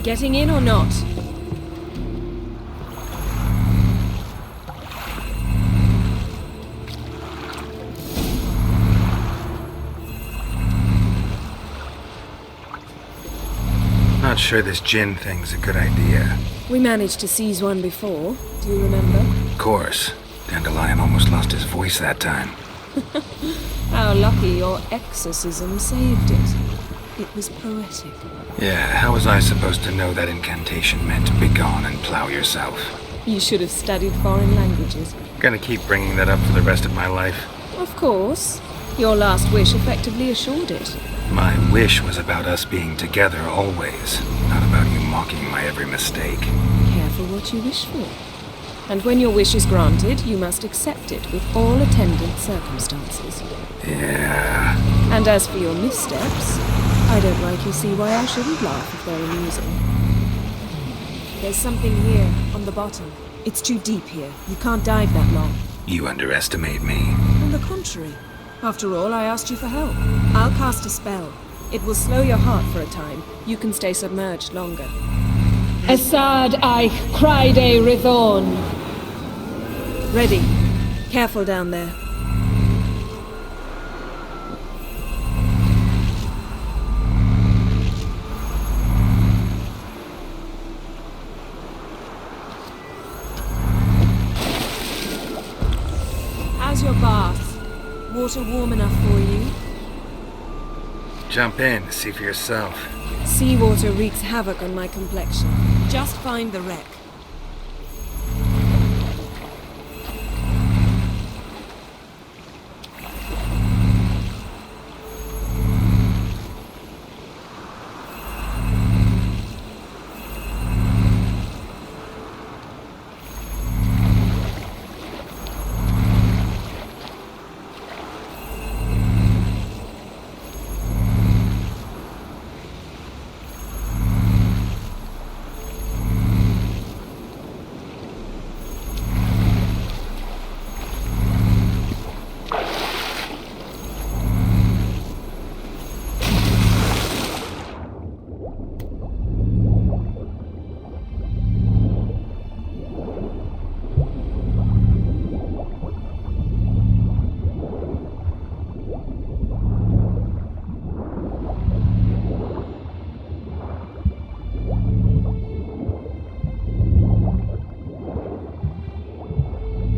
Getting in or not? Not sure this gin thing's a good idea. We managed to seize one before. Do you remember? Of course. Dandelion almost lost his voice that time. How lucky your exorcism saved it. It was poetic. Yeah, how was I supposed to know that incantation meant begone and plow yourself? You should have studied foreign languages. Gonna keep bringing that up for the rest of my life. Of course. Your last wish effectively assured it. My wish was about us being together always, not about you mocking my every mistake. Careful what you wish for. And when your wish is granted, you must accept it with all attendant circumstances. Yeah. And as for your missteps, I don't rightly see why I shouldn't laugh if they're amusing. There's something here, on the bottom. It's too deep here. You can't dive that long. You underestimate me. On the contrary. After all, I asked you for help. I'll cast a spell. It will slow your heart for a time. You can stay submerged longer. Esad eich craide rithon. Ready. Careful down there. How's your bath? Water warm enough for you? Jump in, see for yourself. Seawater wreaks havoc on my complexion. Just find the wreck.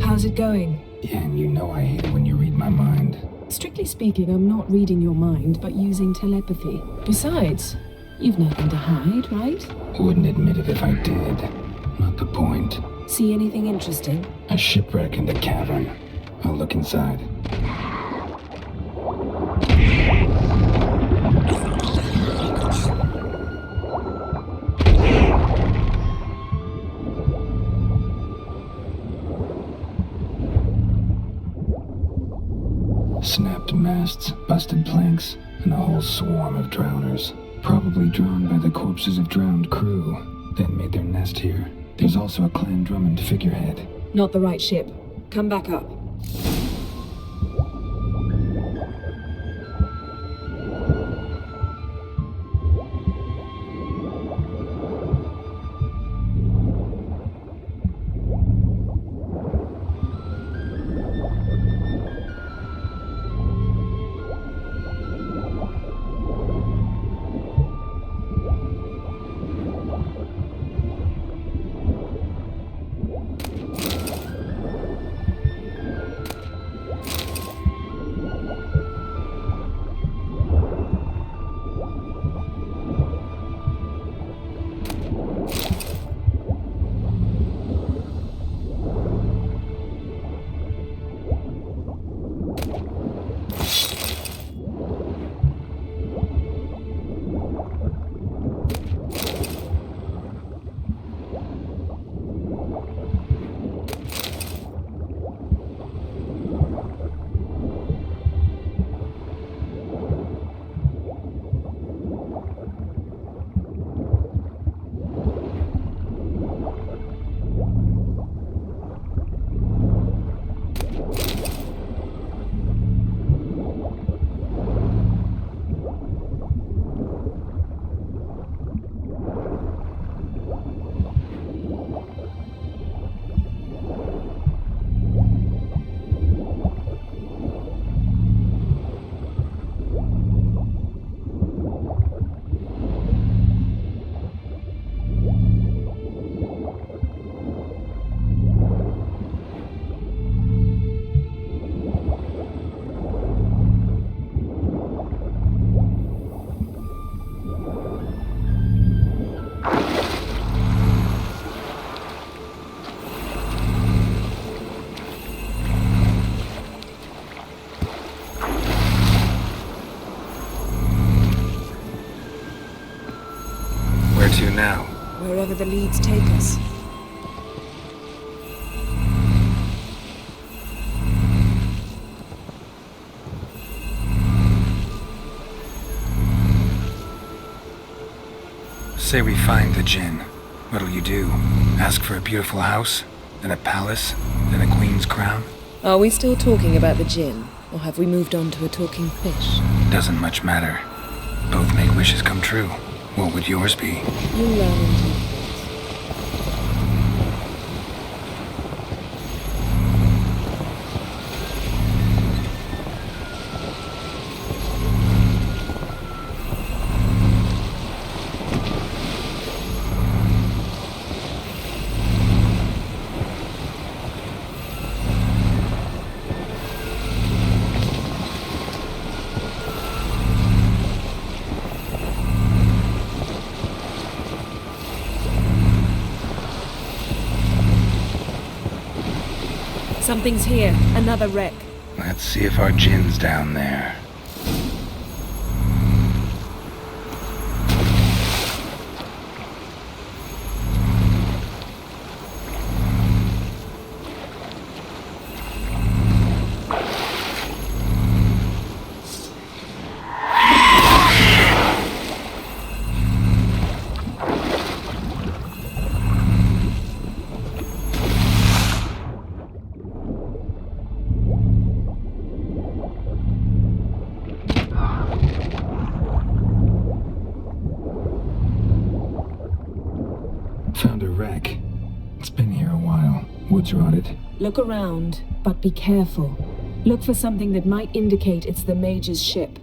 How's it going? Yeah, and you know I hate it when you read my mind. Strictly speaking, I'm not reading your mind, but using telepathy. Besides, you've nothing to hide, right? Wouldn't admit it if I did. Not the point. See anything interesting? A shipwreck in the cavern. I'll look inside. Snapped masts, busted planks, and a whole swarm of drowners. Probably drawn by the corpses of drowned crew, then made their nest here. There's also a Clan Drummond figurehead. Not the right ship. Come back up. to now? Wherever the leads take us. Say we find the djinn. What'll you do? Ask for a beautiful house? Then a palace? Then a queen's crown? Are we still talking about the djinn? Or have we moved on to a talking fish? Doesn't much matter. Both make wishes come true. What would yours be? You learn indeed. Something's here. Another wreck. Let's see if our djinn's down there. Found a wreck. It's been here a while. Woods rotted. Look around, but be careful. Look for something that might indicate it's the mage's ship.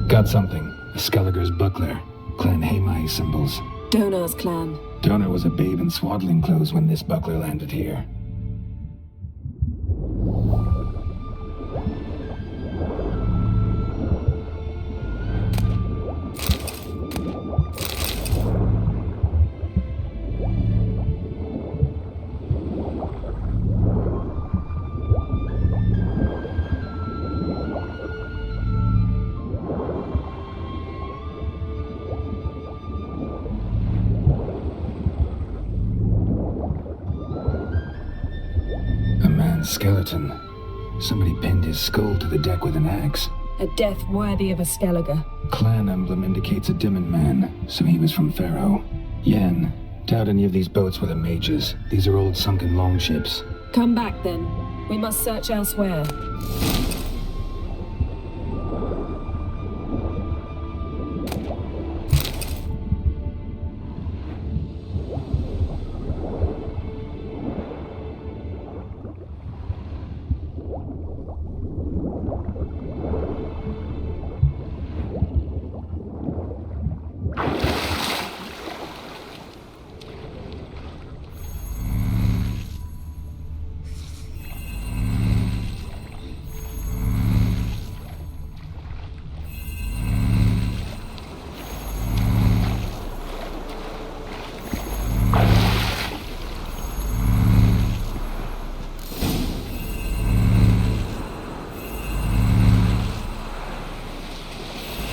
Got something. A Skelliger's buckler. Clan Hamai symbols. Donar's clan. Donar was a babe in swaddling clothes when this buckler landed here. Skeleton. Somebody pinned his skull to the deck with an axe. A death worthy of a Skelliger. Clan emblem indicates a Dimmen man, so he was from Pharaoh. Yen. Doubt any of these boats were the mages. These are old sunken longships. Come back then. We must search elsewhere.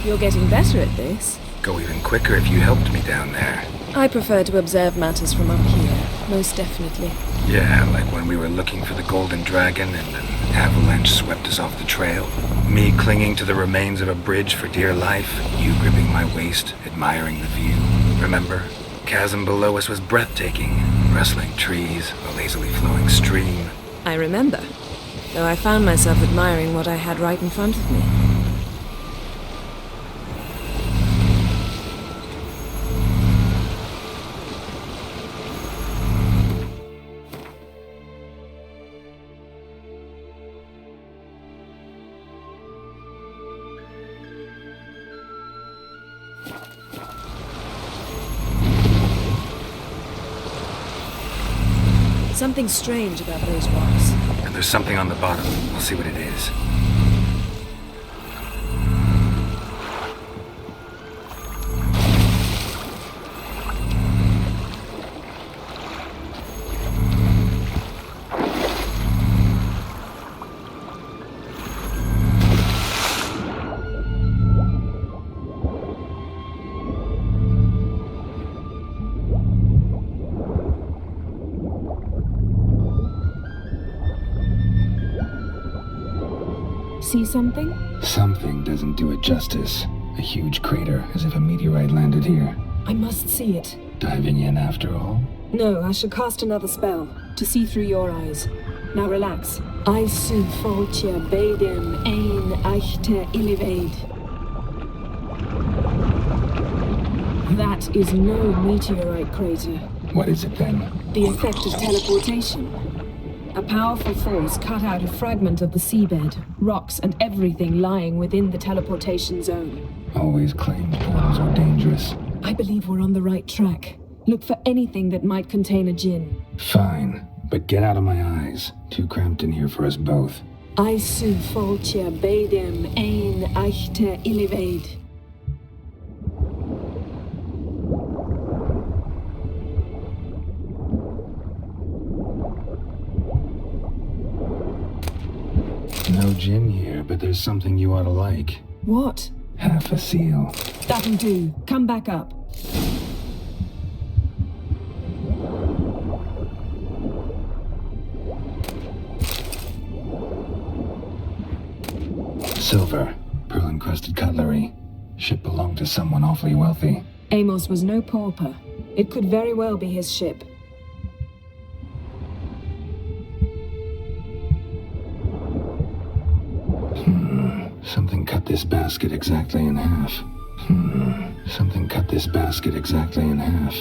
You're getting better at this. Go even quicker if you helped me down there. I prefer to observe matters from up here, most definitely. Yeah, like when we were looking for the Golden Dragon and an avalanche swept us off the trail. Me clinging to the remains of a bridge for dear life, you gripping my waist, admiring the view. Remember? Chasm below us was breathtaking. Rustling trees, a lazily flowing stream. I remember, though I found myself admiring what I had right in front of me. Something strange about those rocks. And there's something on the bottom. We'll see what it is. See something? Something doesn't do it justice. A huge crater, as if a meteorite landed here. I must see it. Diving in after all? No, I should cast another spell to see through your eyes. Now relax. I su foltje bedem ein echte illivaid. That is no meteorite crater. What is it then? The effect of teleportation. A powerful force cut out a fragment of the seabed, rocks and everything lying within the teleportation zone. Always claimed portals are dangerous. I believe we're on the right track. Look for anything that might contain a djinn. Fine, but get out of my eyes. Too cramped in here for us both. I su foltje bedem ein echte illivaid. No djinn here, but there's something you ought to like. What? Half a seal. That'll do. Come back up. Silver. Pearl-encrusted cutlery. Ship belonged to someone awfully wealthy. Amos was no pauper. It could very well be his ship. Something cut this basket exactly in half. Something cut this basket exactly in half.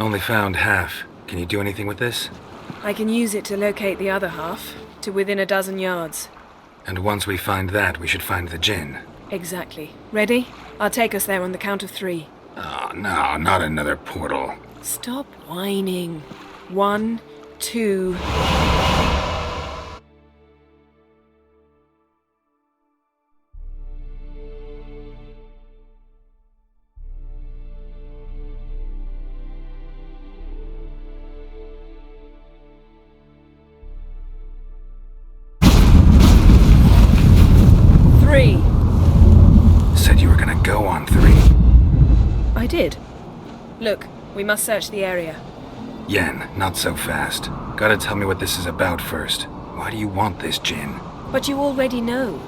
Only found half. Can you do anything with this? I can use it to locate the other half, to within a dozen yards. And once we find that, we should find the djinn. Exactly. Ready? I'll take us there on the count of 3. Oh, no, not another portal. Stop whining. 1, 2... Said you were gonna go on 3. I did. Look, we must search the area. Yen, not so fast. Gotta tell me what this is about first. Why do you want this djinn? But you already know.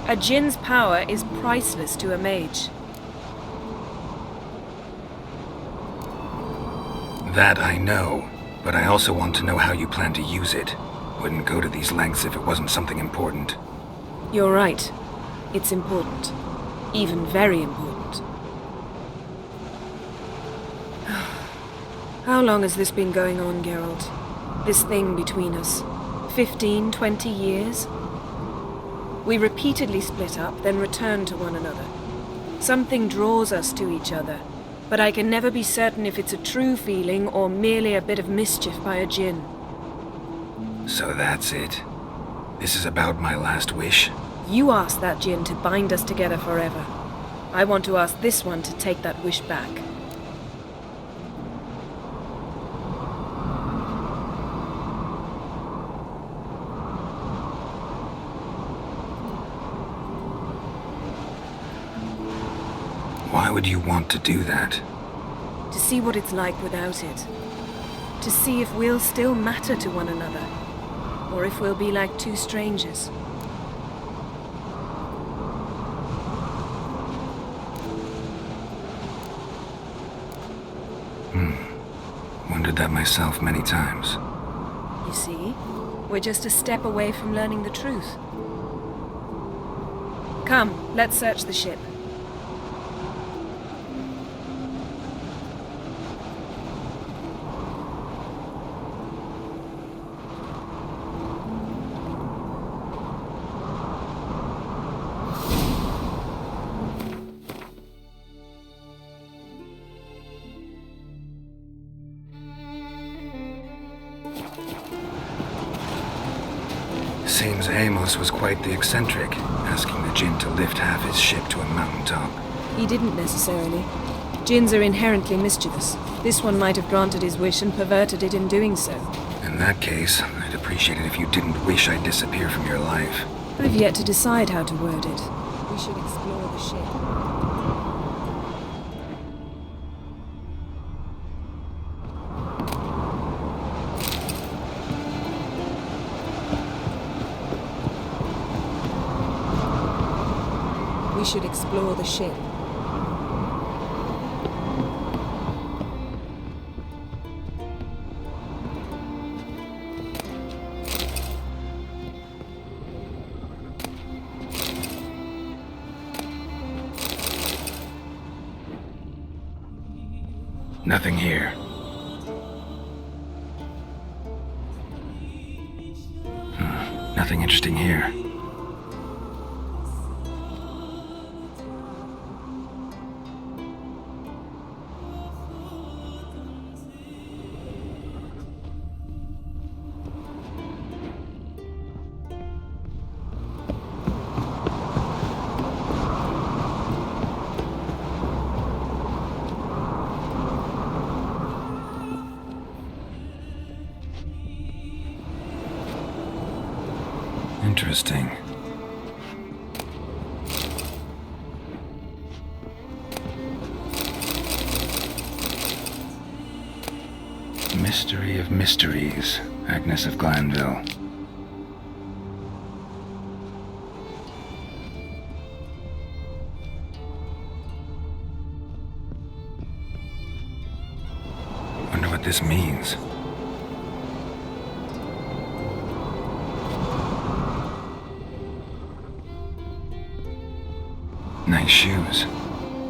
A djinn's power is priceless to a mage. That I know, but I also want to know how you plan to use it. Wouldn't go to these lengths if it wasn't something important. You're right. It's important. Even very important. How long has this been going on, Geralt? This thing between us. 15, 20 years. We repeatedly split up, then return to one another. Something draws us to each other, but I can never be certain if it's a true feeling or merely a bit of mischief by a djinn. So that's it. This is about my last wish. You asked that djinn to bind us together forever. I want to ask this one to take that wish back. Why would you want to do that? To see what it's like without it. To see if we'll still matter to one another, or if we'll be like two strangers. Wondered that myself many times. You see, we're just a step away from learning the truth. Come, let's search the ship. Seems Amos was quite the eccentric, asking the djinn to lift half his ship to a mountaintop. He didn't necessarily. Djinns are inherently mischievous. This one might have granted his wish and perverted it in doing so. In that case, I'd appreciate it if you didn't wish I'd disappear from your life. I've yet to decide how to word it. We should explore the ship. We should explore the ship. Nothing here. Nothing interesting here. Interesting. Mystery of mysteries, Agnes of Glanville. Wonder what this means. Nice shoes.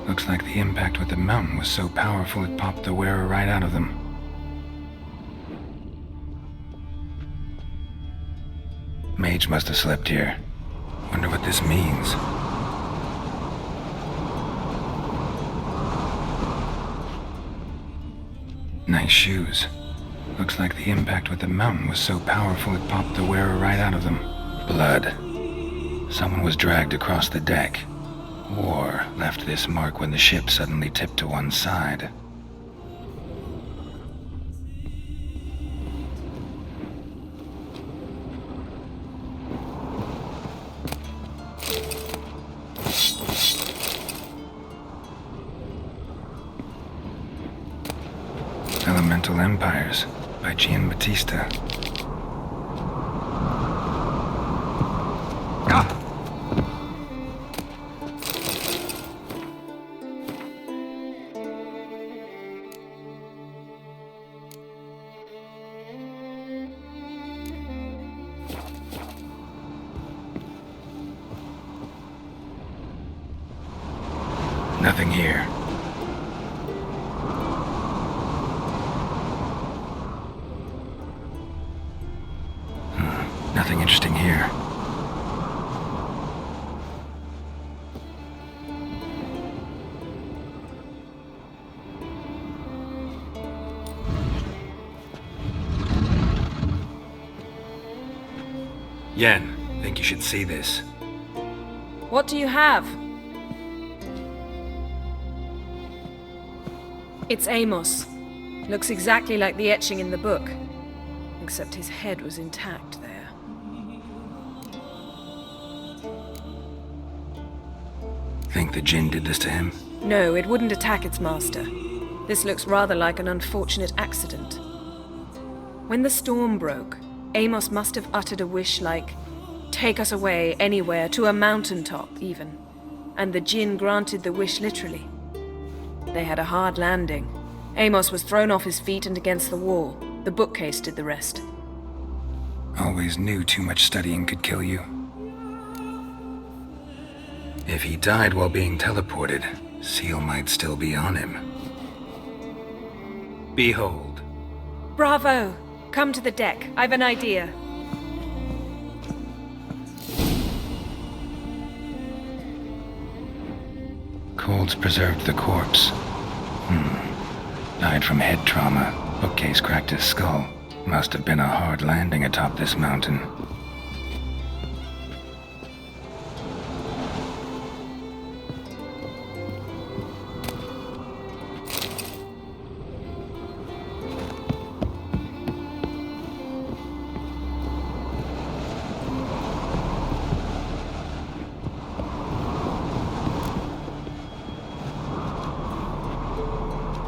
Looks like the impact with the mountain was so powerful it popped the wearer right out of them. Mage must have slept here. Wonder what this means. Nice shoes. Looks like the impact with the mountain was so powerful it popped the wearer right out of them. Blood. Someone was dragged across the deck. Or left this mark when the ship suddenly tipped to one side. Elemental Empires by Giambattista. Nothing here. Nothing interesting here. Yen, think you should see this. What do you have? It's Amos. Looks exactly like the etching in the book. Except his head was intact there. Think the Jinn did this to him? No, it wouldn't attack its master. This looks rather like an unfortunate accident. When the storm broke, Amos must have uttered a wish like, "Take us away, anywhere, to a mountaintop, even." And the Jinn granted the wish literally. They had a hard landing. Amos was thrown off his feet and against the wall. The bookcase did the rest. Always knew too much studying could kill you. If he died while being teleported, Seal might still be on him. Behold. Bravo! Come to the deck. I've an idea. Colds preserved the corpse. Died from head trauma. Bookcase cracked his skull. Must have been a hard landing atop this mountain.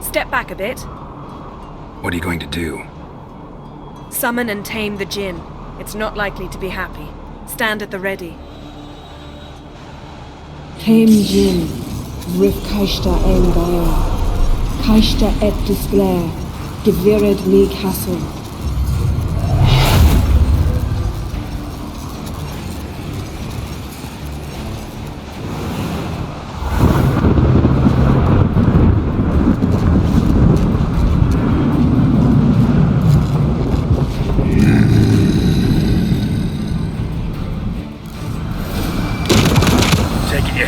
Step back a bit. What are you going to do? Summon and tame the Jinn. It's not likely to be happy. Stand at the ready. Tame Jinn, Rif Kaishta Engair, Kaishta et Disglair, Gevired me Castle.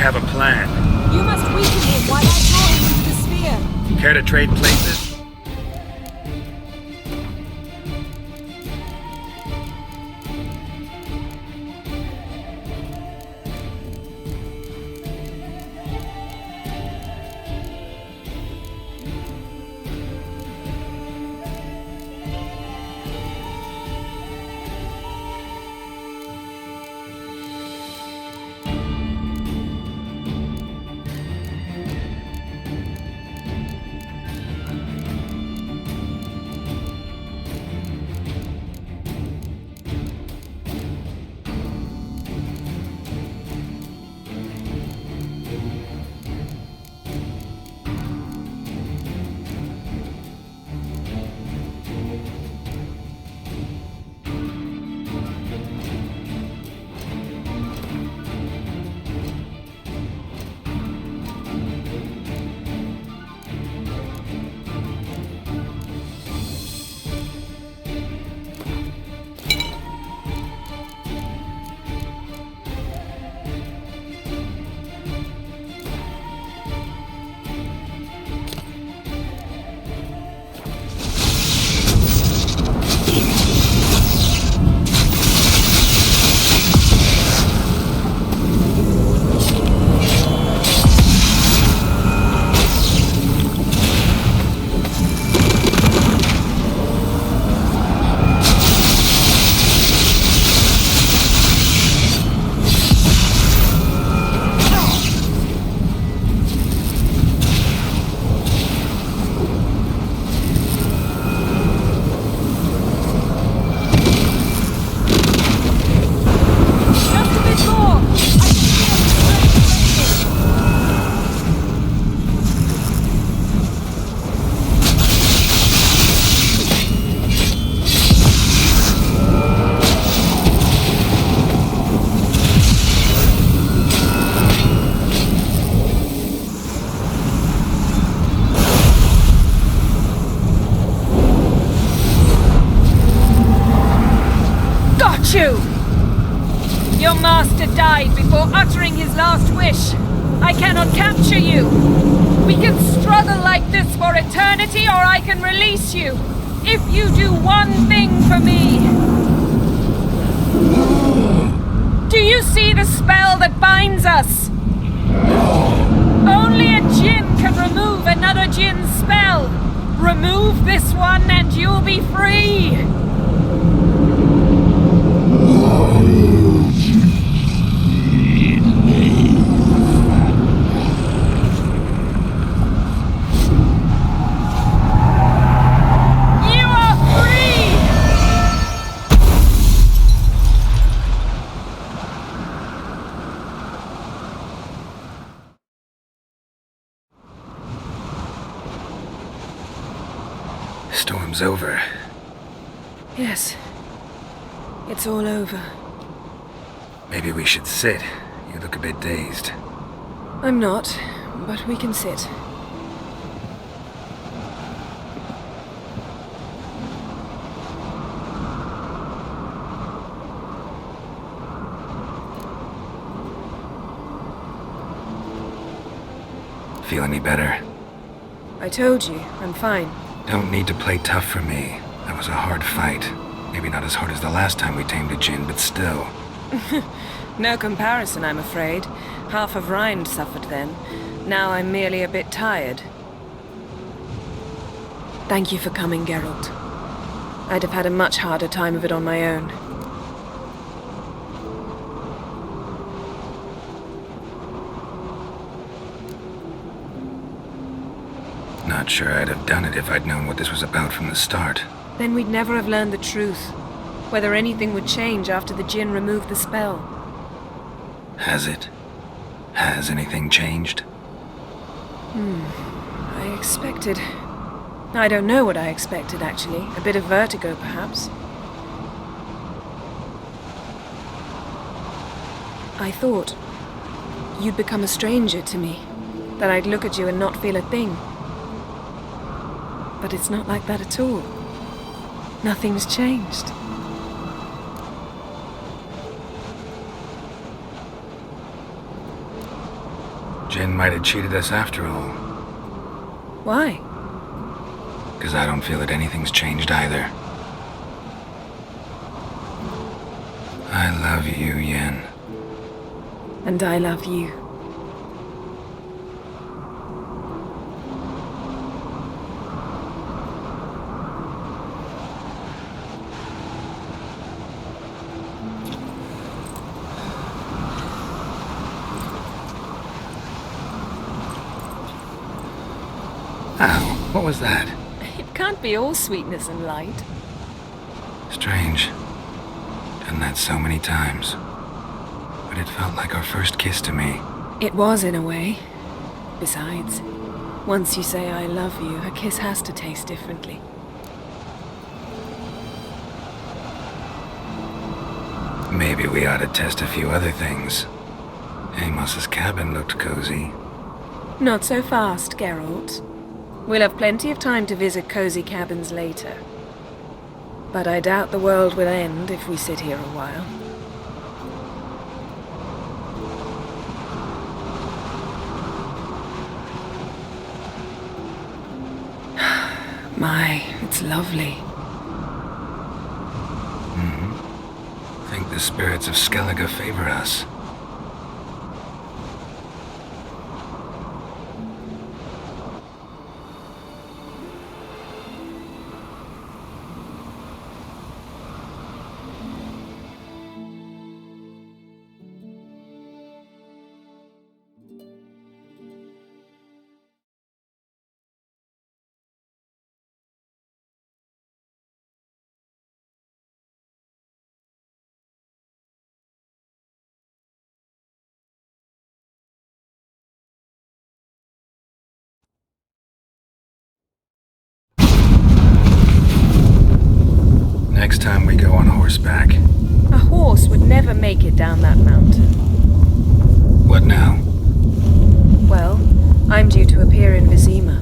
Have a plan. You must weaken him while I draw him into the sphere. Care to trade places? Got you! Your master died before uttering his last wish. I cannot capture you. We can struggle like this for eternity, or I can release you. If you do one thing for me. Do you see the spell that binds us? Only a djinn can remove another djinn's spell. Remove this one and you'll be free. You are free! Storm's over. Yes. It's all over. Maybe we should sit. You look a bit dazed. I'm not, but we can sit. Feel any better? I told you, I'm fine. Don't need to play tough for me. That was a hard fight. Maybe not as hard as the last time we tamed a djinn, but still. No comparison, I'm afraid. Half of Rhind suffered then. Now I'm merely a bit tired. Thank you for coming, Geralt. I'd have had a much harder time of it on my own. Not sure I'd have done it if I'd known what this was about from the start. Then we'd never have learned the truth. Whether anything would change after the djinn removed the spell. Has it? Has anything changed? I expected... I don't know what I expected, actually. A bit of vertigo, perhaps. I thought you'd become a stranger to me. That I'd look at you and not feel a thing. But it's not like that at all. Nothing's changed. Jinn might have cheated us after all. Why? Because I don't feel that anything's changed either. I love you, Yen. And I love you. Ow, what was that? It can't be all sweetness and light. Strange. Done that so many times. But it felt like our first kiss to me. It was, in a way. Besides, once you say I love you, a kiss has to taste differently. Maybe we ought to test a few other things. Amos's cabin looked cozy. Not so fast, Geralt. We'll have plenty of time to visit cozy cabins later. But I doubt the world will end if we sit here a while. My, it's lovely. Think the spirits of Skellige favor us. Next time we go on horseback. A horse would never make it down that mountain. What now? Well, I'm due to appear in Vizima.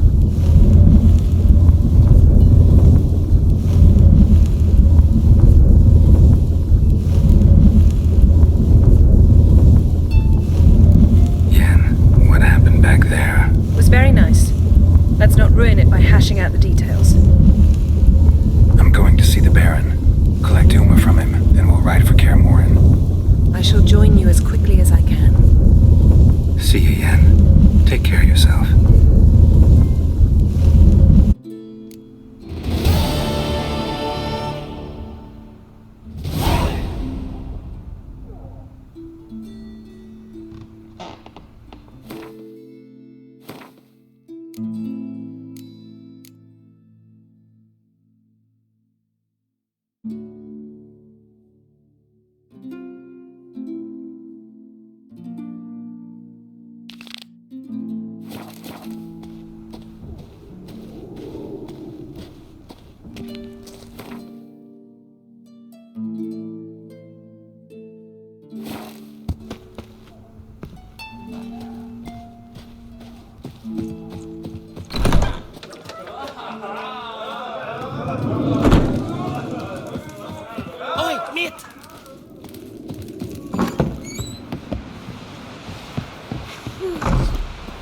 git.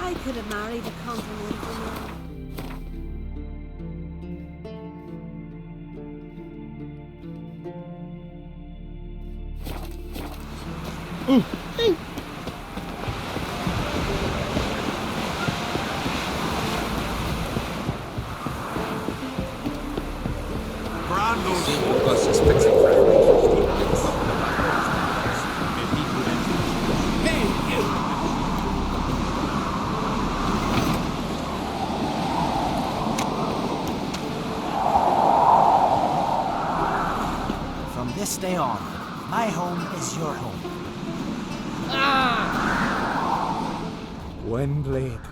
I could have married a continental man. From this day on, my home is your home. Windblade.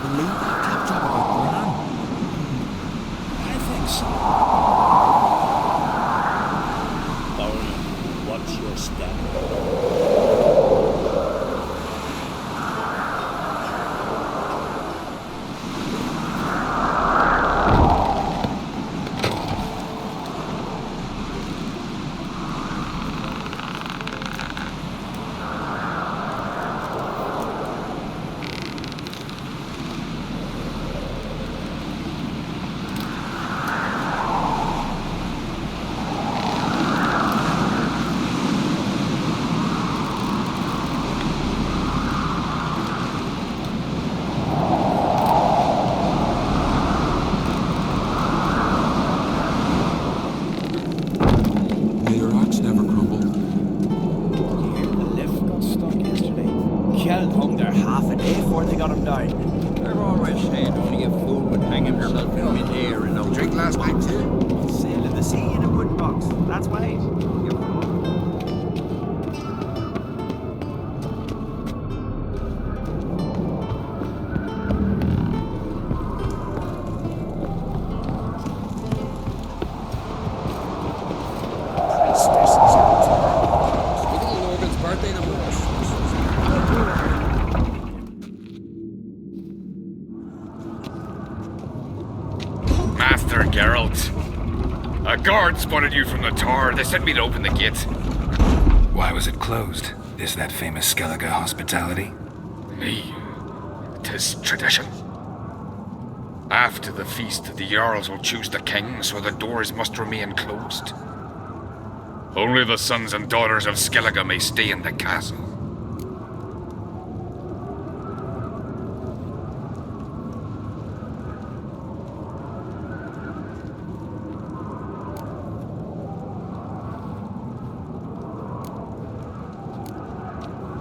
Believe that claptrap about going on? I think so. Thorne, watch your step. May your axe never crumble. The lift got stuck yesterday. Geralt hung there half a day before they got him down. I've always said only a fool would hang himself in mid-air and no drink last night too. Sail in the sea in a wood box. That's why. Little Logan's birthday tomorrow. Master Geralt. A guard spotted you from the tower. They sent me to open the gate. Why was it closed? Is that famous Skellige hospitality? Me. 'Tis tradition. After the feast, the Jarls will choose the king, so the doors must remain closed. Only the sons and daughters of Skellige may stay in the castle.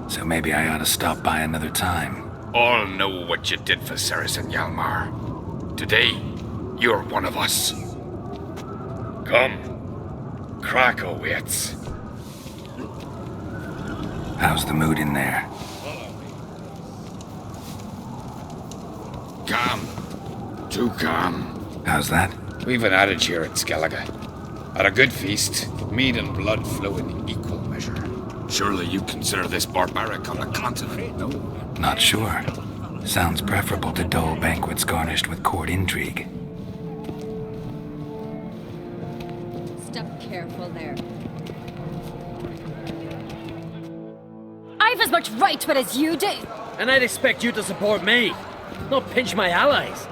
So maybe I ought to stop by another time. All know what you did for Ceres and Hjalmar. Today, you're one of us. Come. Krakow waits. How's the mood in there? Calm. Too calm. How's that? We've an adage here at Skellige. At a good feast, meat and blood flow in equal measure. Surely you consider this barbaric on the continent, no? Not sure. Sounds preferable to dull banquets garnished with court intrigue. Step careful there. I've as much right to it as you do. And I'd expect you to support me, not pinch my allies.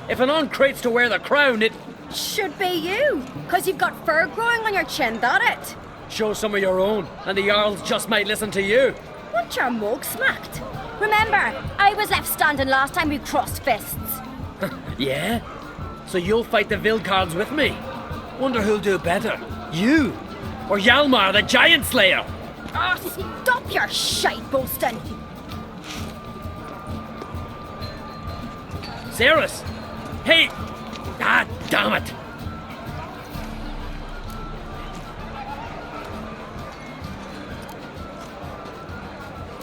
If an uncrate's to wear the crown, it Should be you, because you've got fur growing on your chin, that it? show some of your own, and the Jarls just might listen to you. Want your mug smacked? Remember, I was left standing last time we crossed fists. Yeah? So you'll fight the Vilcards with me? Wonder who'll do better, you or Hjalmar the Giant Slayer? Ah, stop your shite boasting. Ceres! Hey! Ah, damn it!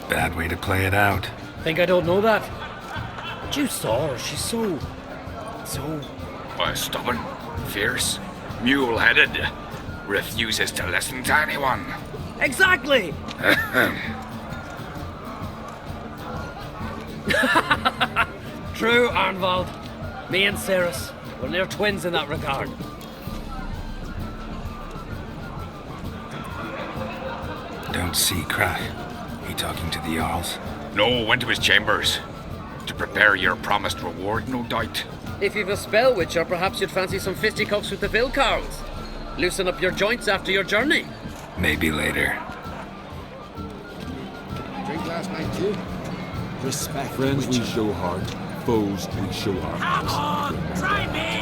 Bad way to play it out. Think I don't know that? But you saw her, she's so... Why, stubborn, fierce, mule-headed, refuses to listen to anyone. Exactly! True, Arnvald. Me and Ceres, we're near twins in that regard. don't see Krach. He talking to the Jarls? No, went to his chambers. To prepare your promised reward, no doubt. If you've a spell witcher, perhaps you'd fancy some fisticuffs with the Vilcarls. Loosen up your joints after your journey. Maybe later. Drink last night too? Respect. Friends we Witcher. show heart, foes we show our Come on, try me!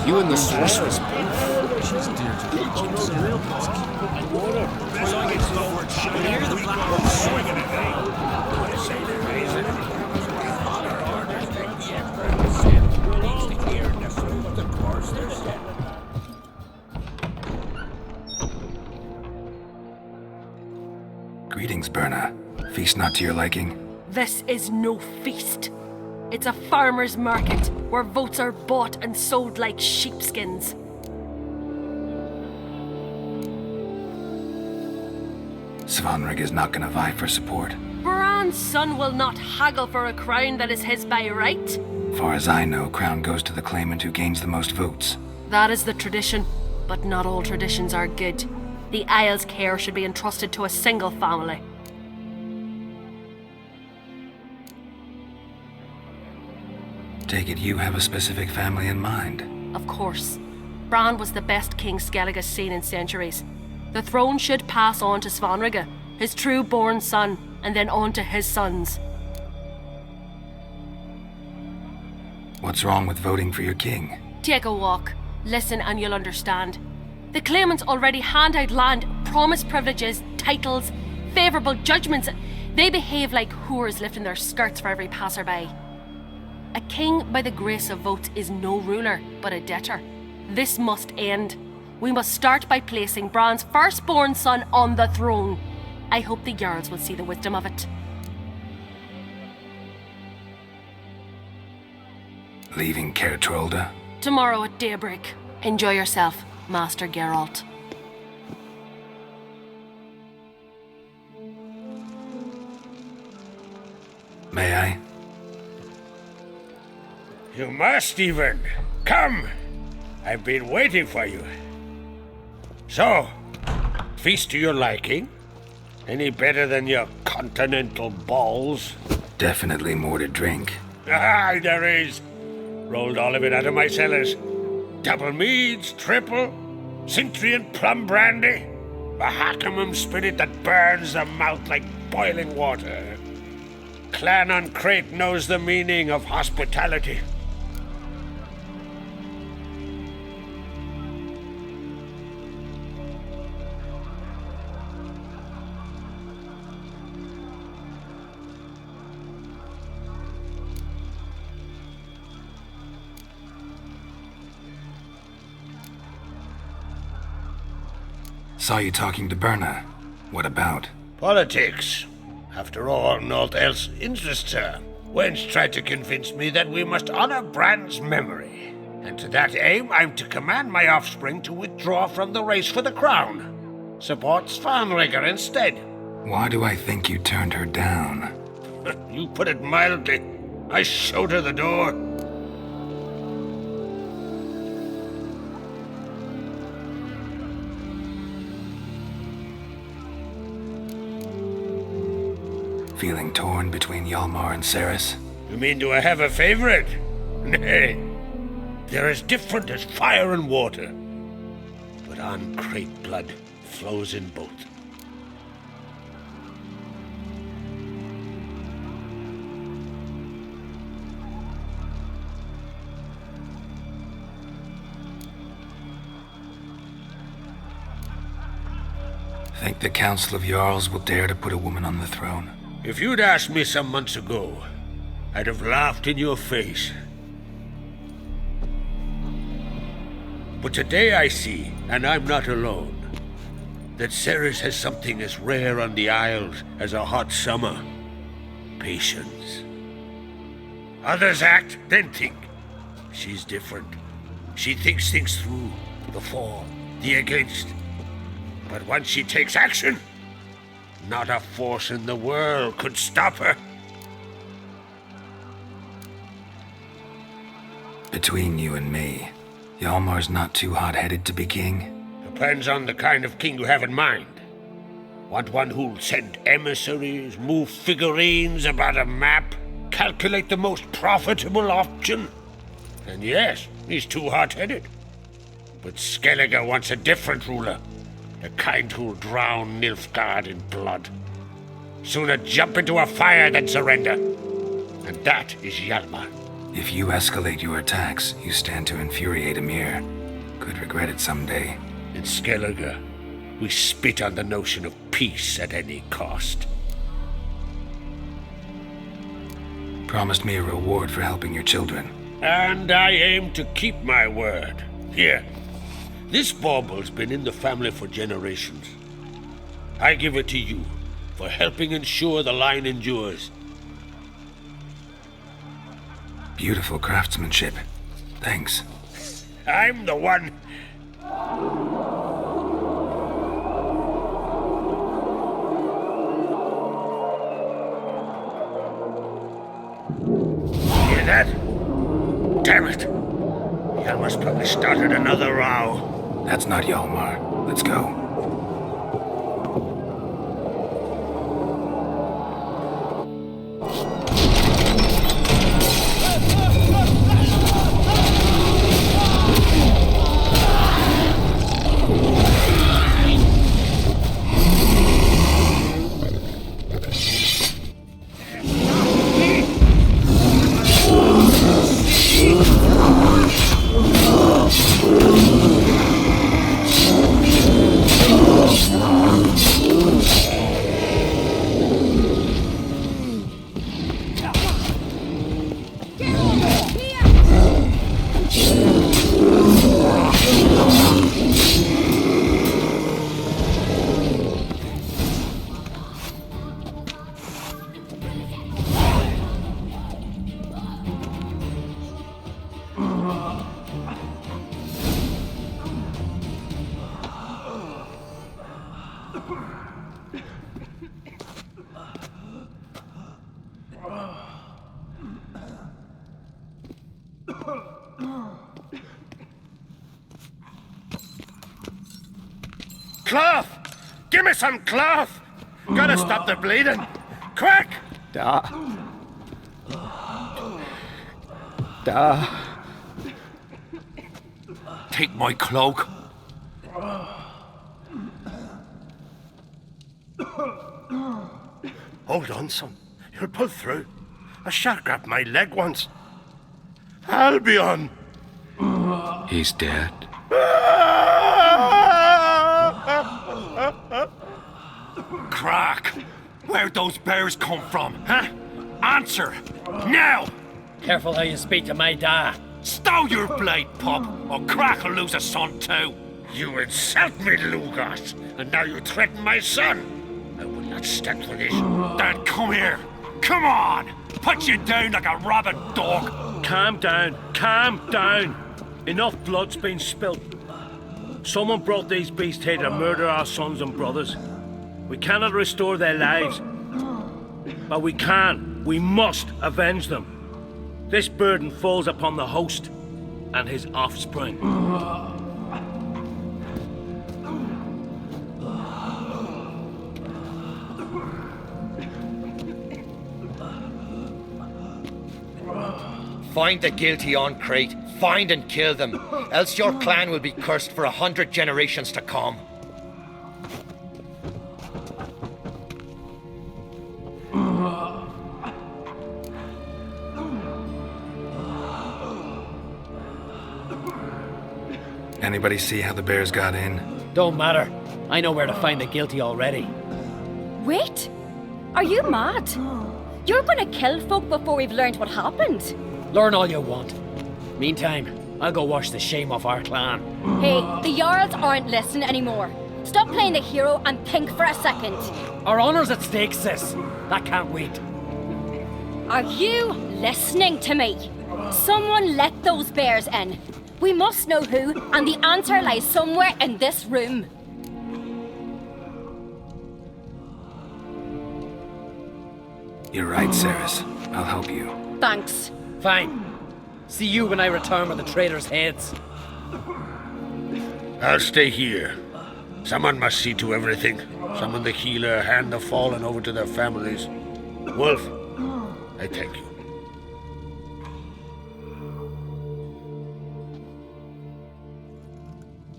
You and the sorceress. Greetings, Berna. Feast not to your liking? This is no feast. It's a farmer's market where votes are bought and sold like sheepskins. Svanrig is not gonna vie for support. Bran's son will not haggle for a crown that is his by right. Far as I know, crown goes to the claimant who gains the most votes. That is the tradition, but not all traditions are good. The Isle's care should be entrusted to a single family. Take it you have a specific family in mind. Of course. Bran was the best king Skellig has seen in centuries. The throne should pass on to Svanrig, his true-born son, and then on to his sons. What's wrong with voting for your king? Take a walk. Listen and you'll understand. The claimants already hand out land, promise privileges, titles, favourable judgments. They behave like whores lifting their skirts for every passerby. A king by the grace of votes is no ruler, but a debtor. This must end. We must start by placing Bran's firstborn son on the throne. I hope the Jarls will see the wisdom of it. Leaving Caer Trolda? Tomorrow at daybreak. Enjoy yourself, Master Geralt. May I? You must even. Come! I've been waiting for you. So, feast to your liking? Any better than your continental balls? Definitely more to drink. Ah, there is. Rolled all of it out of my cellars. Double meads, triple, Cintrian plum brandy, a Hackamum spirit that burns the mouth like boiling water. Clan on Crate knows the meaning of hospitality. Saw you talking to Berna. What about? Politics. After all, naught else interests her. Wench tried to convince me that we must honor Bran's memory. And to that aim, I'm to command my offspring to withdraw from the race for the crown. Support Svanrigger instead. Why do I think you turned her down? You put it mildly. I showed her the door. Feeling torn between Hjalmar and Cerys? You mean do I have a favorite? Nay. They're as different as fire and water. But on Crate blood flows in both. Think the Council of Jarls will dare to put a woman on the throne? If you'd asked me some months ago, I'd have laughed in your face. But today I see, and I'm not alone, that Cerys has something as rare on the Isles as a hot summer. Patience. Others act, then think. She's different. She thinks things through, the for, the against. But once she takes action, not a force in the world could stop her. Between you and me, Hjalmar's not too hot-headed to be king? Depends on the kind of king you have in mind. Want one who'll send emissaries, move figurines about a map, calculate the most profitable option? And yes, he's too hot-headed. But Skellige wants a different ruler. The kind who'll drown Nilfgaard in blood. Sooner jump into a fire than surrender. And that is Hjalmar. If you escalate your attacks, you stand to infuriate Emhyr. Could regret it someday. In Skellige, we spit on the notion of peace at any cost. Promised me a reward for helping your children. And I aim to keep my word. Here, this bauble's been in the family for generations. I give it to you for helping ensure the line endures. Beautiful craftsmanship. Thanks. I'm the one. Hear that? Damn it. Hjalmar's probably started another row. That's not Hjalmar. Let's go. Cloth! Give me some cloth! Gotta stop the bleeding! Quick! Da. Take my cloak. Hold on, son. You'll pull through. A shark grabbed my leg once. Albion! He's dead. Crack! Where'd those bears come from, huh? Answer! Now! Careful how you speak to my dad. Stow your blade, pup, or Crack will lose a son too. You insult me, Lugos, and now you threaten my son. I will not stand for this. Then come here. Come on! Put you down like a rabid dog. Calm down. Calm down. Enough blood's been spilt. Someone brought these beasts here to murder our sons and brothers. We cannot restore their lives. But we must avenge them. This burden falls upon the host and his offspring. Find the guilty on Crate. Find and kill them, else your clan will be cursed for 100 generations to come. Anybody see how the bears got in? Don't matter. I know where to find the guilty already. Wait! Are you mad? You're gonna kill folk before we've learned what happened. Learn all you want. Meantime, I'll go wash the shame off our clan. Hey, the Jarls aren't listening anymore. Stop playing the hero and think for a second. Our honor's at stake, sis. That can't wait. Are you listening to me? Someone let those bears in. We must know who, and the answer lies somewhere in this room. You're right, Ceres. I'll help you. Thanks. Fine. See you when I return with the traitors' heads. I'll stay here. Someone must see to everything. Summon the healer, hand the fallen over to their families. Wolf, I thank you.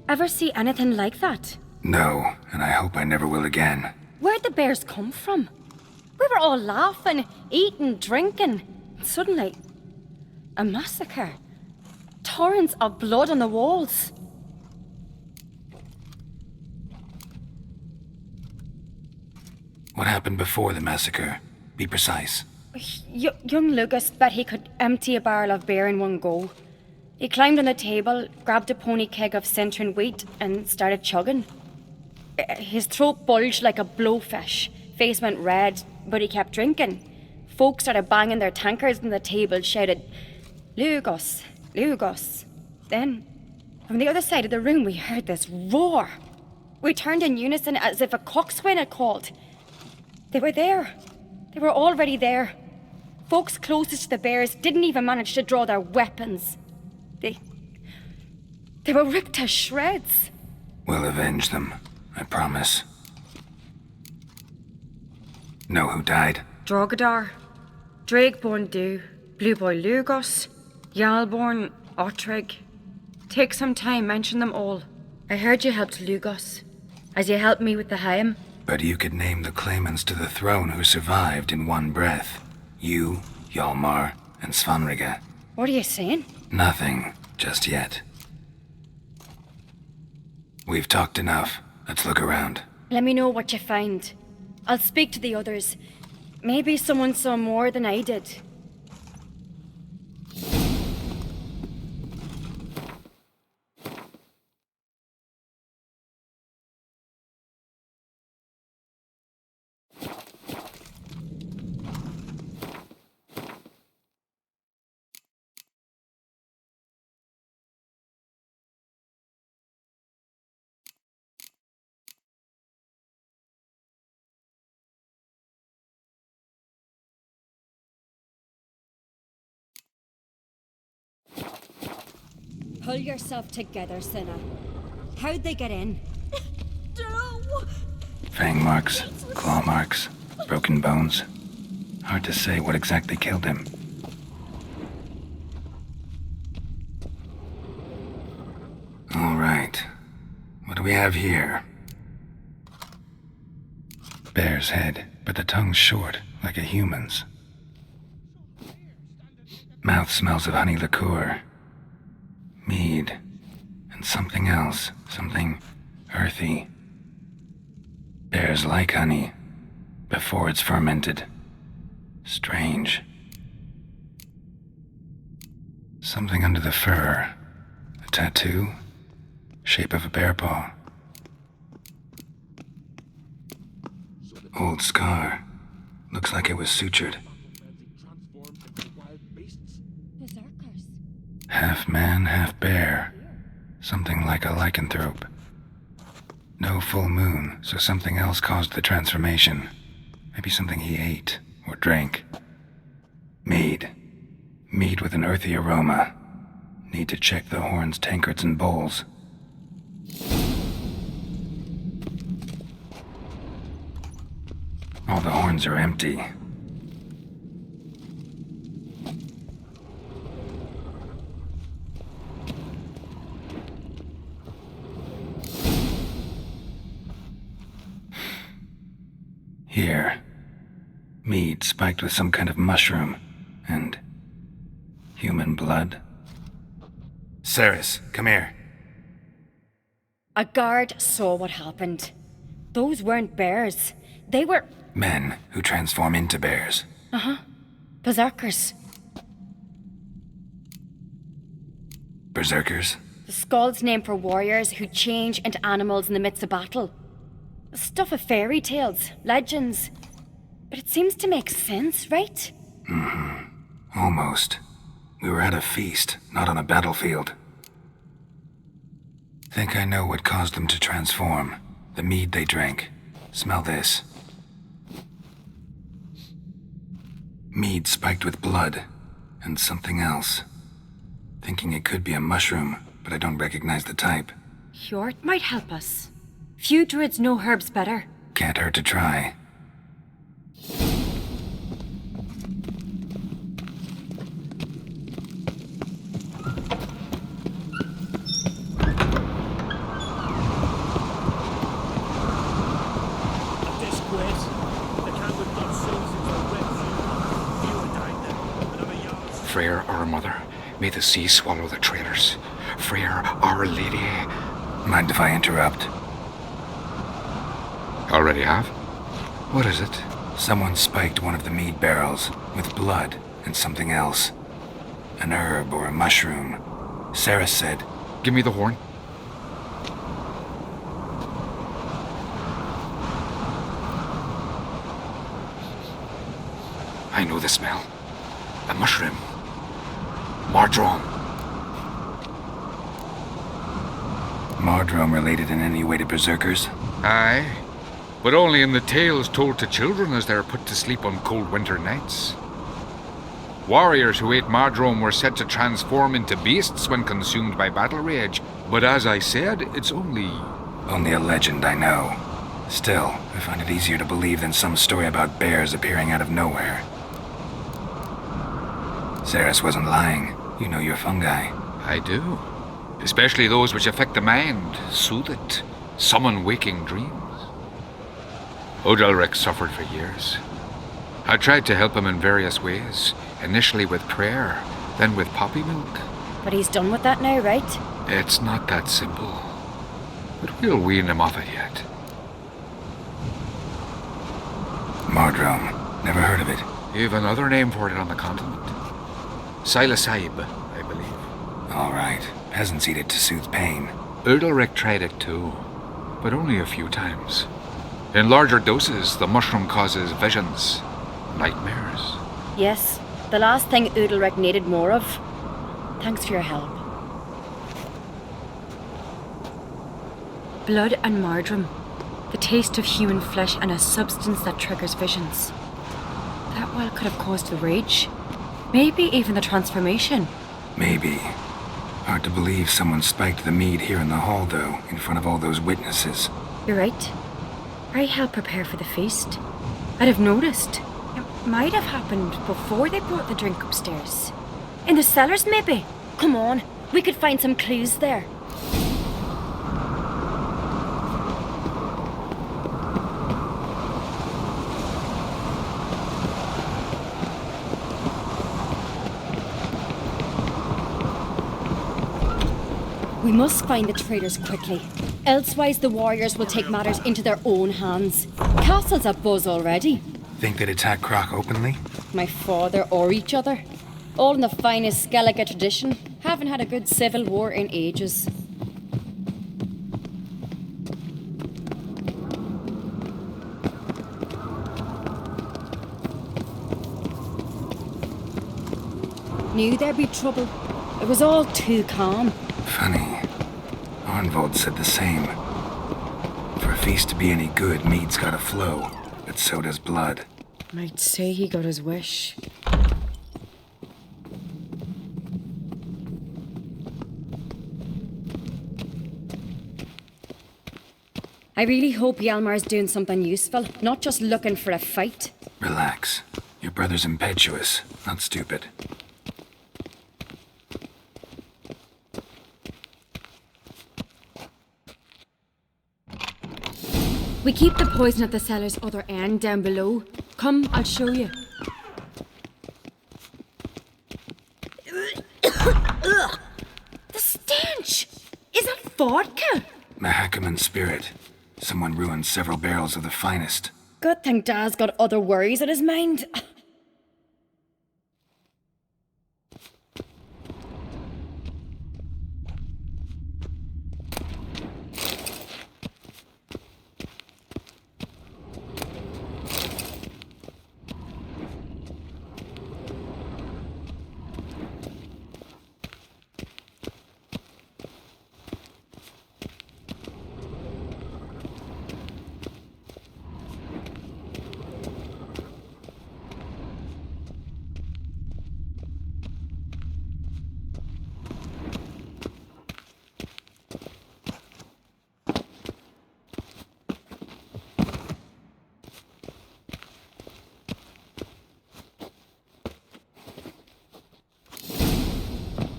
Ever see anything like that? No, and I hope I never will again. Where'd the bears come from? We were all laughing, eating, drinking. Suddenly, a massacre. Torrents of blood on the walls. What happened before the massacre? Be precise. Young Lucas bet he could empty a barrel of beer in one go. He climbed on the table, grabbed a pony keg of centering wheat, and started chugging. His throat bulged like a blowfish. Face went red, but he kept drinking. Folks started banging their tankards on the table, shouted, "Lugos, Lugos." Then, from the other side of the room, we heard this roar. We turned in unison as if a coxswain had called. They were there. They were already there. Folks closest to the bears didn't even manage to draw their weapons. They were ripped to shreds. We'll avenge them, I promise. Know who died? Drogadar, Drakeborn Du, Blue Boy Lugos, Yalborn, Ottrig. Take some time, mention them all. I heard you helped Lugos, as you helped me with the Haim. But you could name the claimants to the throne who survived in one breath. You, Hjalmar, and Svanrige. What are you saying? Nothing, just yet. We've talked enough. Let's look around. Let me know what you find. I'll speak to the others. Maybe someone saw more than I did. Pull yourself together, Cinna. How'd they get in? Fang marks, claw marks, broken bones. Hard to say what exactly killed him. All right. What do we have here? Bear's head, but the tongue's short, like a human's. Mouth smells of honey liqueur. Mead. And something else. Something earthy. Bears like honey. Before it's fermented. Strange. Something under the fur. A tattoo. Shape of a bear paw. Old scar. Looks like it was sutured. Half man, half bear. Something like a lycanthrope. No full moon, so something else caused the transformation. Maybe something he ate or drank. Mead. Mead with an earthy aroma. Need to check the horns, tankards, and bowls. All the horns are empty. Here. Mead spiked with some kind of mushroom. And human blood. Ceres, come here. A guard saw what happened. Those weren't bears. They were... Men who transform into bears. Uh-huh. Berserkers. Berserkers? The Skald's name for warriors who change into animals in the midst of battle. Stuff of fairy tales, legends. But it seems to make sense, right? Mm-hmm. Almost. We were at a feast, not on a battlefield. Think I know what caused them to transform. The mead they drank. Smell this. Mead spiked with blood, and something else. Thinking it could be a mushroom, but I don't recognize the type. Hjort might help us. Few druids know herbs better. Can't hurt to try. Freyr, our mother, may the sea swallow the traitors. Freyr, our lady. Mind if I interrupt? Already have? What is it? Someone spiked one of the mead barrels with blood and something else. An herb or a mushroom. Sarah said... Give me the horn. I know the smell. A mushroom. Mardrome. Mardrome related in any way to berserkers? Aye, but only in the tales told to children as they're put to sleep on cold winter nights. Warriors who ate Mardrome were said to transform into beasts when consumed by battle rage, but as I said, it's only a legend, I know. Still, I find it easier to believe than some story about bears appearing out of nowhere. Saris wasn't lying. You know your fungi. I do. Especially those which affect the mind, soothe it, summon waking dreams. Odalric suffered for years. I tried to help him in various ways, initially with prayer, then with poppy milk. But he's done with that now, right? It's not that simple. But we'll wean him off it yet. Mardrome. Never heard of it. You've another name for it on the continent. Silasib, I believe. All right. Peasants eat it to soothe pain. Udalric tried it too, but only a few times. In larger doses, the mushroom causes visions, nightmares. Yes, the last thing Udalric needed more of. Thanks for your help. Blood and Mardrome. The taste of human flesh and a substance that triggers visions. That well could have caused the rage. Maybe even the transformation. Maybe. Hard to believe someone spiked the mead here in the hall, though, in front of all those witnesses. You're right. I helped prepare for the feast. I'd have noticed. It might have happened before they brought the drink upstairs. In the cellars, maybe? Come on, we could find some clues there. We must find the traitors quickly. Elsewise, the warriors will take matters into their own hands. Castle's a buzz already. Think they'd attack Croc openly? My father or each other. All in the finest Skellige tradition. Haven't had a good civil war in ages. Knew there'd be trouble. It was all too calm. Funny. Arnvold said the same. For a feast to be any good, mead's gotta flow, but so does blood. Might say he got his wish. I really hope Hjalmar's doing something useful, not just looking for a fight. Relax. Your brother's impetuous, not stupid. We keep the poison at the cellar's other end down below. Come, I'll show you. The stench! Is that vodka? Mahakaman spirit. Someone ruined several barrels of the finest. Good thing Dad's got other worries on his mind.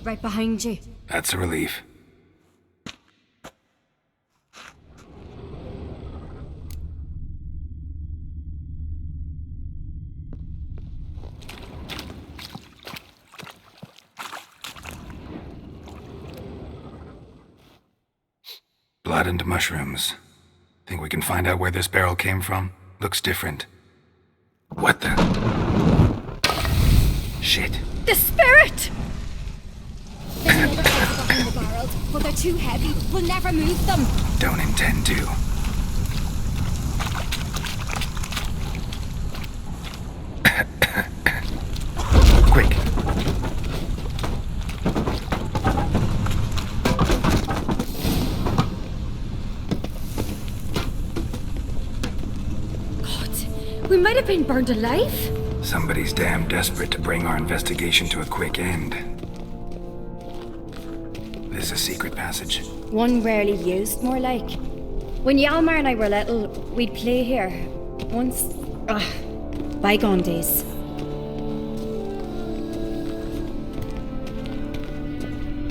right behind you. That's a relief. Blood and mushrooms. Think we can find out where this barrel came from? Looks different. What the? Shit. The spirit! There's another house behind the barrels, but they're too heavy. We'll never move them. Don't intend to. Quick. We might have been burned alive. Somebody's damn desperate to bring our investigation to a quick end. This a secret passage? One rarely used, more like. When Hjalmar and I were little, we'd play here. Once... bygone days.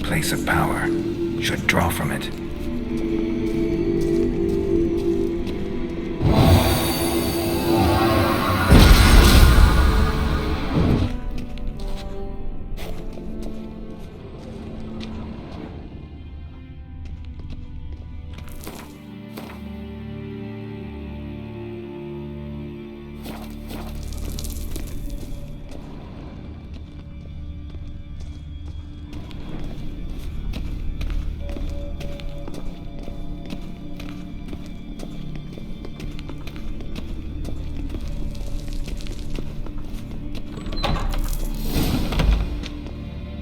Place of power. Should draw from it.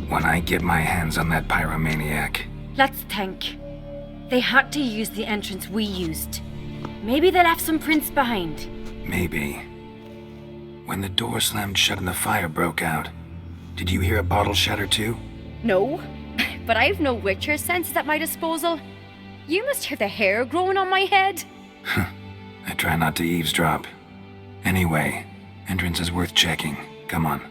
When I get my hands on that pyromaniac. Let's think. They had to use the entrance we used. Maybe they left some prints behind. Maybe. When the door slammed shut and the fire broke out, did you hear a bottle shatter too? No, but I've no witcher senses at my disposal. You must hear the hair growing on my head. I try not to eavesdrop. Anyway, entrance is worth checking. Come on.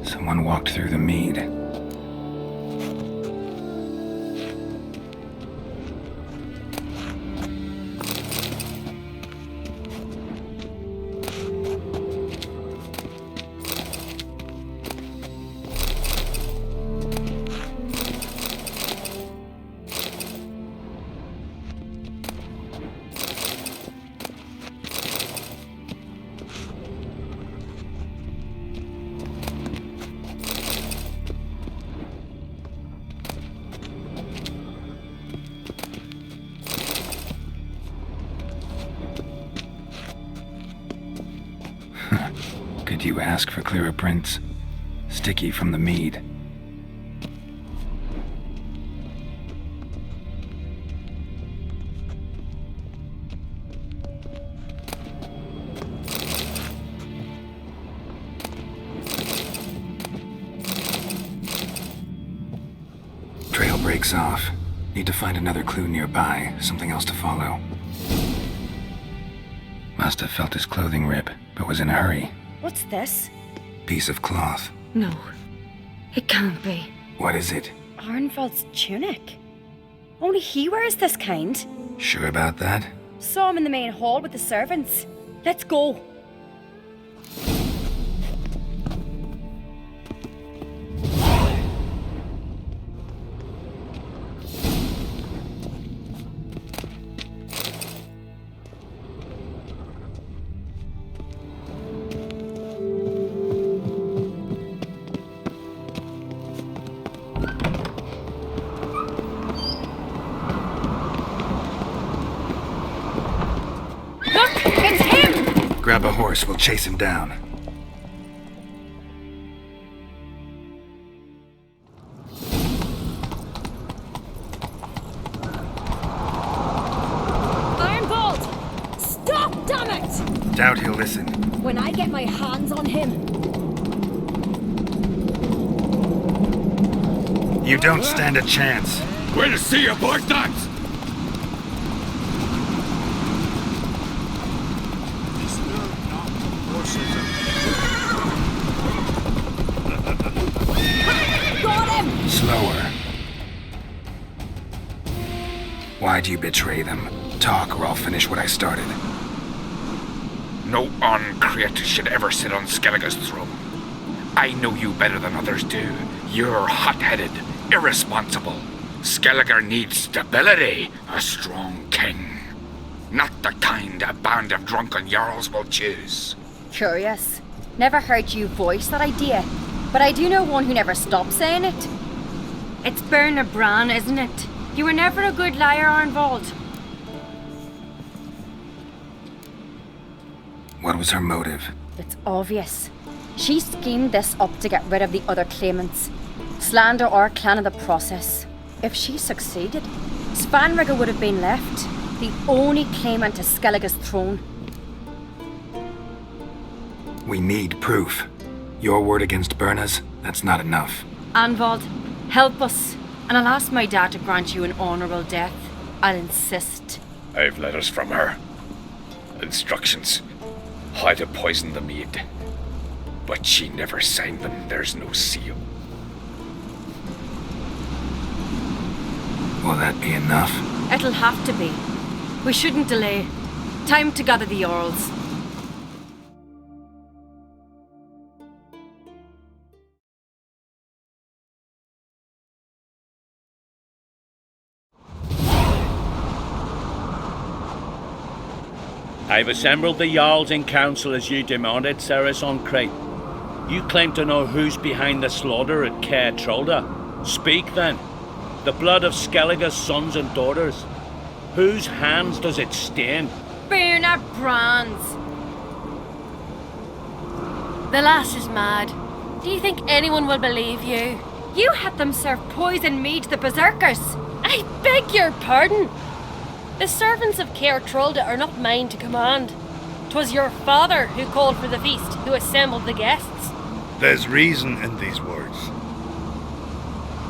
Someone walked through the mead. Could you ask for clearer prints? Sticky from the mead. Trail breaks off. Need to find another clue nearby, something else to follow. Must have felt his clothing rip, but was in a hurry. What's this? Piece of cloth. No. It can't be. What is it? Arnvald's tunic. Only he wears this kind. Sure about that? Saw him in the main hall with the servants. Let's go. Grab a horse, we'll chase him down. Ironbolt! Stop, damn it! Doubt he'll listen. When I get my hands on him... You don't stand a chance. Where to see you, boy dogs? Slower. Why'd you betray them? Talk or I'll finish what I started. No uncreate should ever sit on Skellige's throne. I know you better than others do. You're hot-headed, irresponsible. Skellige needs stability, a strong king. Not the kind a band of drunken jarls will choose. Curious. Never heard you voice that idea, but I do know one who never stops saying it. It's Berna Bran, isn't it? You were never a good liar, Arnvald. What was her motive? It's obvious. She schemed this up to get rid of the other claimants. Slander our clan in the process. If she succeeded, Svanrige would have been left, the only claimant to Skellige's throne. We need proof. Your word against Berna's, that's not enough. Arnvald, help us, and I'll ask my dad to grant you an honourable death. I'll insist. I've letters from her. Instructions. How to poison the maid. But she never signed them, there's no seal. Will that be enough? It'll have to be. We shouldn't delay. Time to gather the Jarls. I've assembled the Jarls in council as you demanded, Ceres on Crate. You claim to know who's behind the slaughter at Caer Trolda. Speak then. The blood of Skellige's sons and daughters. Whose hands does it stain? Berna Bran's. The lass is mad. Do you think anyone will believe you? You had them serve poison mead to the berserkers. I beg your pardon. The servants of Caer Trolda are not mine to command. 'Twas your father who called for the feast, who assembled the guests. There's reason in these words.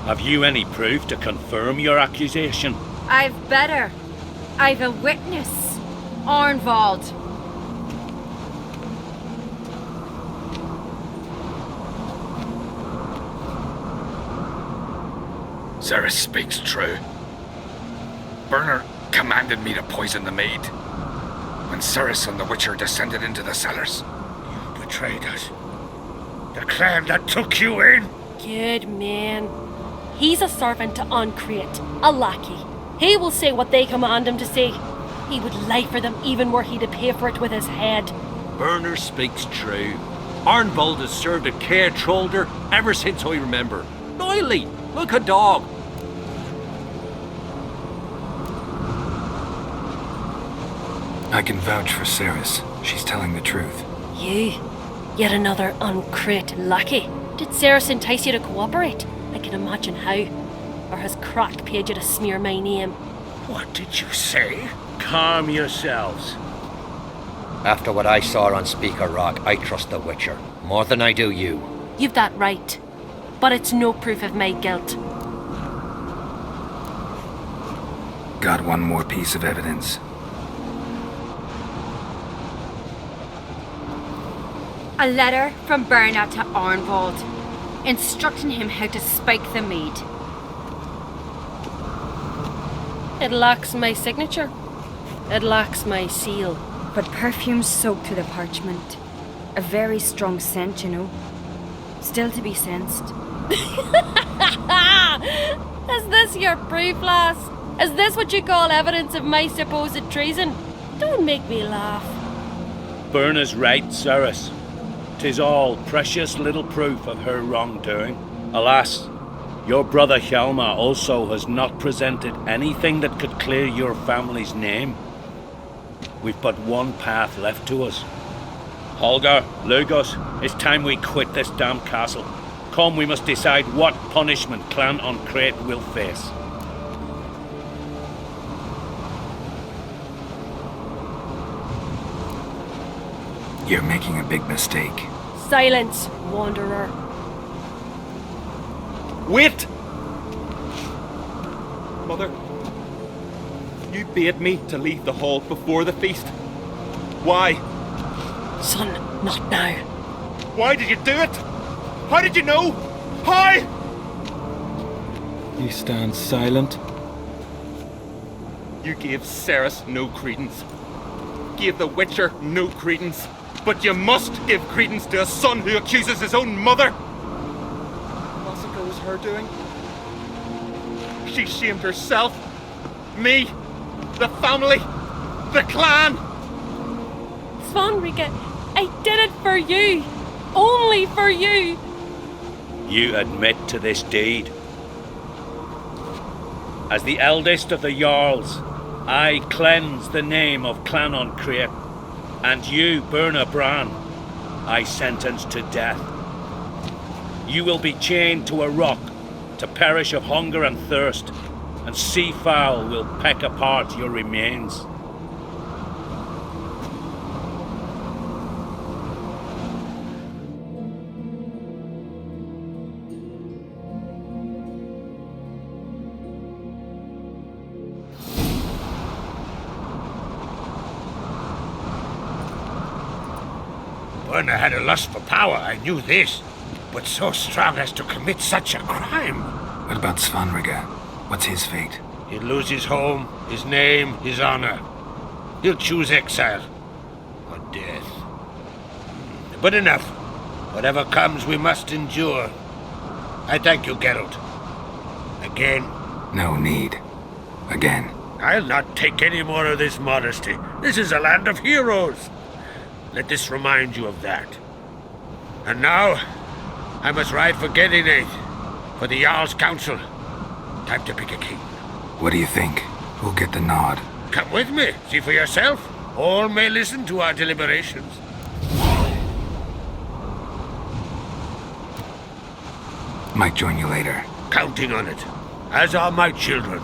Have you any proof to confirm your accusation? I've better. I've a witness. Arnvald. Ceres speaks true. Berna commanded me to poison the maid. When Ceres and the Witcher descended into the cellars. You betrayed us. The clan that took you in. Good man. He's a servant to Uncreate, a lackey. He will say what they command him to say. He would lie for them even were he to pay for it with his head. Berna speaks true. Arnvald has served at Caer Trolda ever since I remember. Loyally, like a dog. I can vouch for Ceres. She's telling the truth. You? Yet another Uncreate lackey. Did Ceres entice you to cooperate? I can imagine how. Or has Crack paid you to smear my name? What did you say? Calm yourselves. After what I saw on Speaker Rock, I trust the Witcher. More than I do you. You've that right. But it's no proof of my guilt. Got one more piece of evidence. A letter from Berna to Arnvald, instructing him how to spike the mead. It lacks my signature. It lacks my seal. But perfume soaked through the parchment. A very strong scent, you know. Still to be sensed. Is this your proof, lass? Is this what you call evidence of my supposed treason? Don't make me laugh. Berna's right, Ceres. 'Tis all precious little proof of her wrongdoing. Alas, your brother Hjalmar also has not presented anything that could clear your family's name. We've but one path left to us. Holger, Lugos, it's time we quit this damn castle. Come, we must decide what punishment Clan on Crete will face. You're making a big mistake. Silence, wanderer. Wait! Mother, you bade me to leave the hall before the feast. Why? Son, not now. Why did you do it? How did you know? How? You stand silent. You gave Ceres no credence. Gave the Witcher no credence. But you must give credence to a son who accuses his own mother. The massacre was her doing. She shamed herself, me, the family, the clan. Svanrika, I did it for you. Only for you. You admit to this deed. As the eldest of the Jarls, I cleanse the name of Clan on Crete. And you, Berna Bran, I sentence to death. You will be chained to a rock to perish of hunger and thirst, and sea fowl will peck apart your remains. Berna had a lust for power, I knew this. But so strong as to commit such a crime. What about Svanrika? What's his fate? He'll lose his home, his name, his honor. He'll choose exile. Or death. But enough. Whatever comes, we must endure. I thank you, Geralt. Again. No need. Again. I'll not take any more of this modesty. This is a land of heroes. Let this remind you of that. And now, I must ride for Gedinath, for the Jarl's Council. Time to pick a king. What do you think? Who'll get the nod? Come with me, see for yourself. All may listen to our deliberations. Might join you later. Counting on it, as are my children.